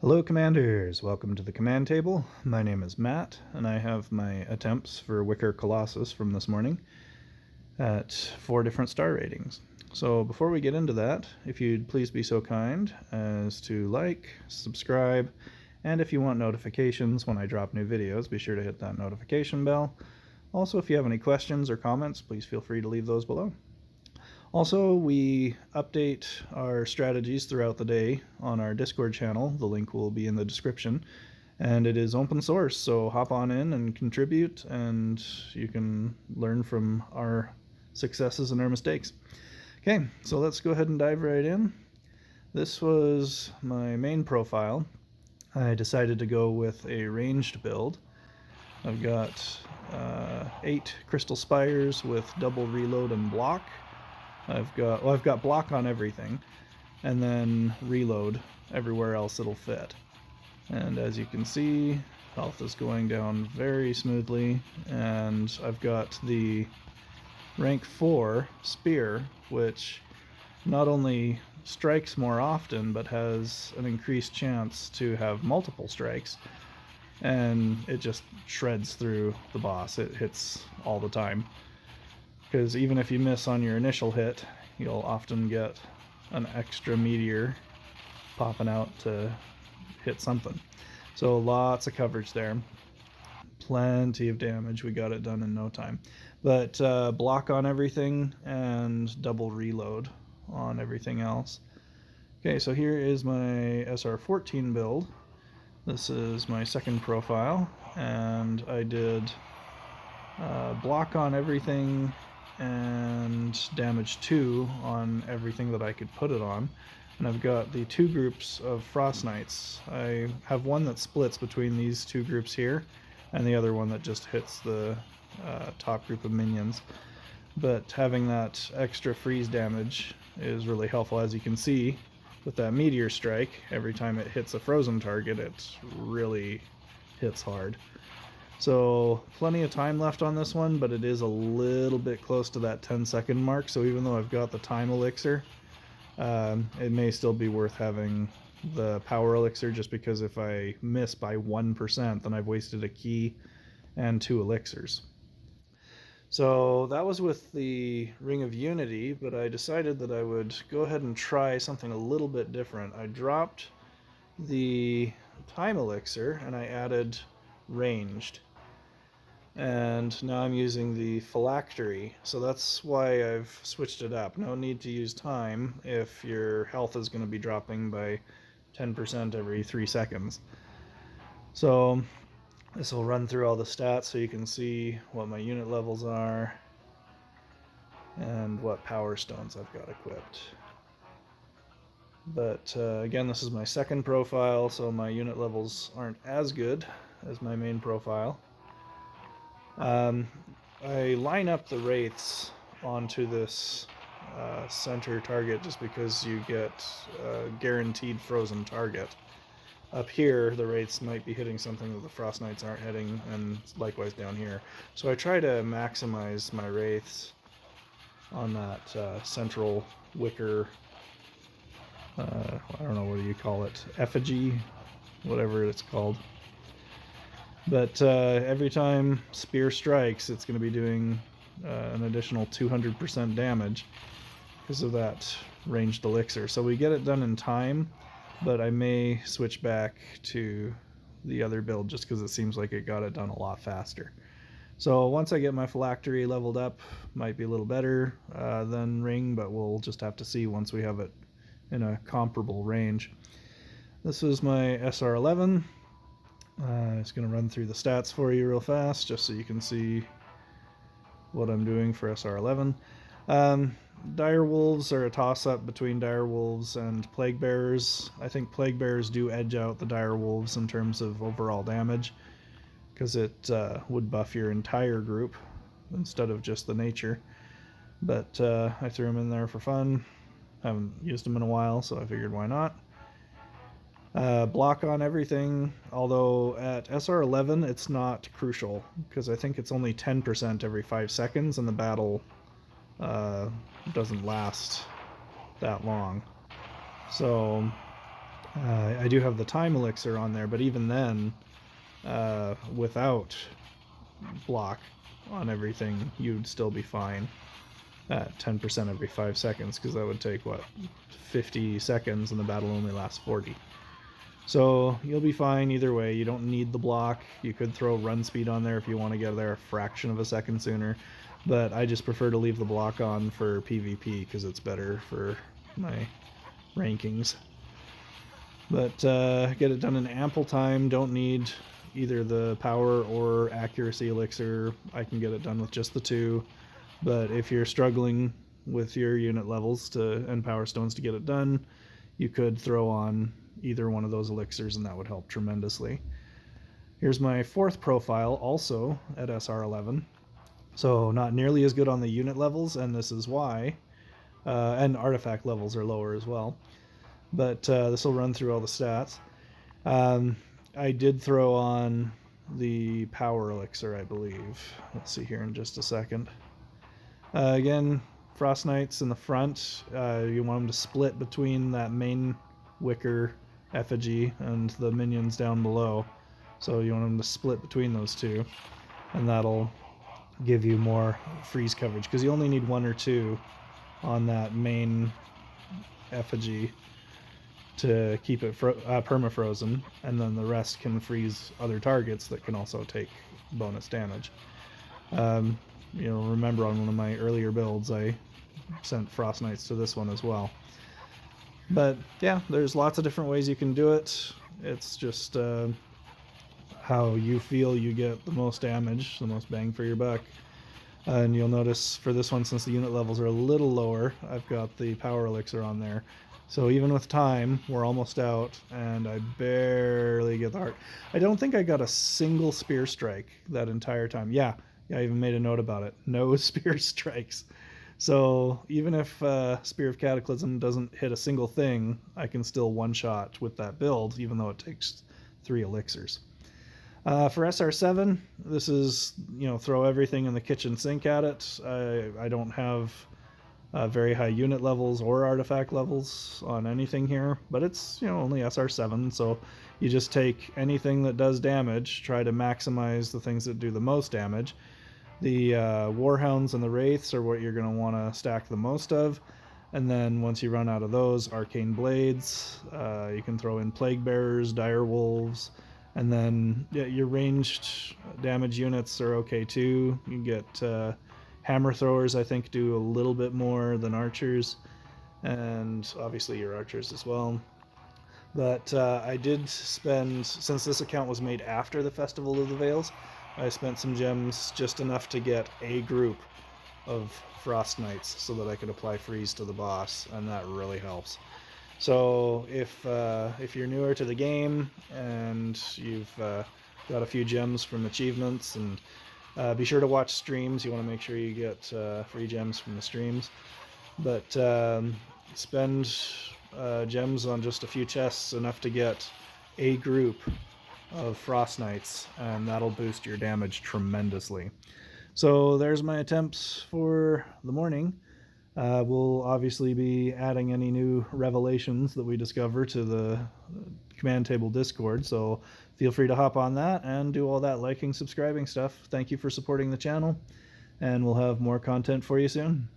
Hello Commanders, welcome to the command table. My name is Matt, and I have my attempts for Wicker Colossus from this morning at 4 different star ratings. So before we get into that, if you'd please be so kind as to like, subscribe, and if you want notifications when I drop new videos, be sure to hit that notification bell. Also, if you have any questions or comments, please feel free to leave those below. Also, we update our strategies throughout the day on our Discord channel. The link will be in the description. And it is open source, so hop on in and contribute, and you can learn from our successes and our mistakes. Okay, so let's go ahead and dive right in. This was my main profile. I decided to go with a ranged build. I've got 8 crystal spires with double reload and block. I've got block on everything, and then reload everywhere else it'll fit. And as you can see, health is going down very smoothly, and I've got the rank 4 spear, which not only strikes more often, but has an increased chance to have multiple strikes, and it just shreds through the boss. It hits all the time. Because even if you miss on your initial hit, you'll often get an extra meteor popping out to hit something. So lots of coverage there. Plenty of damage. We got it done in no time. But block on everything and double reload on everything else. Okay, so here is my SR14 build. This is my second profile, and I did block on everything and damage 2 on everything that I could put it on. And I've got the 2 groups of Frost Knights. I have one that splits between these 2 groups here, and the other one that just hits the top group of minions. But having that extra freeze damage is really helpful. As you can see, with that meteor strike, every time it hits a frozen target, it really hits hard. So plenty of time left on this one, but it is a little bit close to that 10-second mark. So even though I've got the time elixir, it may still be worth having the power elixir, just because if I miss by 1%, then I've wasted a key and 2 elixirs. So that was with the Ring of Unity, but I decided that I would go ahead and try something a little bit different. I dropped the time elixir and I added ranged. And now I'm using the phylactery, so that's why I've switched it up. No need to use time if your health is going to be dropping by 10% every 3 seconds. So this will run through all the stats so you can see what my unit levels are and what power stones I've got equipped. But again, this is my second profile, so my unit levels aren't as good as my main profile. I line up the wraiths onto this center target just because you get a guaranteed frozen target. Up here, the wraiths might be hitting something that the Frost Knights aren't hitting, and likewise down here. So I try to maximize my wraiths on that central wicker, I don't know, what do you call it, effigy, whatever it's called. But every time spear strikes, it's going to be doing an additional 200% damage because of that ranged elixir. So we get it done in time, but I may switch back to the other build just because it seems like it got it done a lot faster. So once I get my phylactery leveled up, might be a little better than ring, but we'll just have to see once we have it in a comparable range. This is my SR11. It's going to run through the stats for you real fast, just so you can see what I'm doing for SR11. Dire Wolves are a toss-up between Dire Wolves and Plague Bearers. I think Plague Bearers do edge out the Dire Wolves in terms of overall damage, because it would buff your entire group instead of just the nature. But I threw them in there for fun. Haven't used them in a while, so I figured why not. Block on everything, although at SR11 it's not crucial, because I think it's only 10% every 5 seconds, and the battle doesn't last that long. So I do have the time elixir on there, but even then, without block on everything, you'd still be fine at 10% every 5 seconds, because that would take, what, 50 seconds, and the battle only lasts 40. So you'll be fine either way. You don't need the block. You could throw run speed on there if you want to get there a fraction of a second sooner, but I just prefer to leave the block on for PvP because it's better for my rankings. But get it done in ample time. Don't need either the power or accuracy elixir. I can get it done with just the two. But if you're struggling with your unit levels and power stones to get it done, you could throw on either one of those elixirs, and that would help tremendously. Here's my fourth profile, also at SR11. So not nearly as good on the unit levels, and this is why. And artifact levels are lower as well. But this will run through all the stats. I did throw on the power elixir, I believe. Let's see here in just a second. Again, Frost Knights in the front. You want them to split between that main Wicker effigy and the minions down below. So you want them to split between those two, and that'll give you more freeze coverage, because you only need one or two on that main effigy to keep it permafrozen, and then the rest can freeze other targets that can also take bonus damage. You know, remember on one of my earlier builds I sent Frost Knights to this one as well. But yeah, there's lots of different ways you can do it. It's just how you feel you get the most damage, the most bang for your buck. And you'll notice for this one, since the unit levels are a little lower, I've got the power elixir on there. So even with time, we're almost out, and I barely get the heart. I don't think I got a single spear strike that entire time. Yeah, I even made a note about it. No spear strikes. So even if Spear of Cataclysm doesn't hit a single thing, I can still one-shot with that build, even though it takes 3 elixirs. For SR7, this is, you know, throw everything in the kitchen sink at it. I don't have very high unit levels or artifact levels on anything here, but it's, you know, only SR7, so you just take anything that does damage, try to maximize the things that do the most damage. The Warhounds and the Wraiths are what you're going to want to stack the most of, and then once you run out of those, Arcane Blades, you can throw in Plague Bearers, Dire Wolves, and then your ranged damage units are okay too. You get Hammer Throwers, I think, do a little bit more than Archers, and obviously your Archers as well. But I did spend, since this account was made after the Festival of the Veils, I spent some gems, just enough to get a group of Frost Knights so that I could apply freeze to the boss, and that really helps. So if you're newer to the game and you've got a few gems from achievements, and be sure to watch streams. You want to make sure you get free gems from the streams. But spend gems on just a few chests, enough to get a group of Frost Knights, and that'll boost your damage tremendously. So there's my attempts for the morning. We'll obviously be adding any new revelations that we discover to the command table Discord, so feel free to hop on that and do all that liking, subscribing stuff. Thank you for supporting the channel, and we'll have more content for you soon.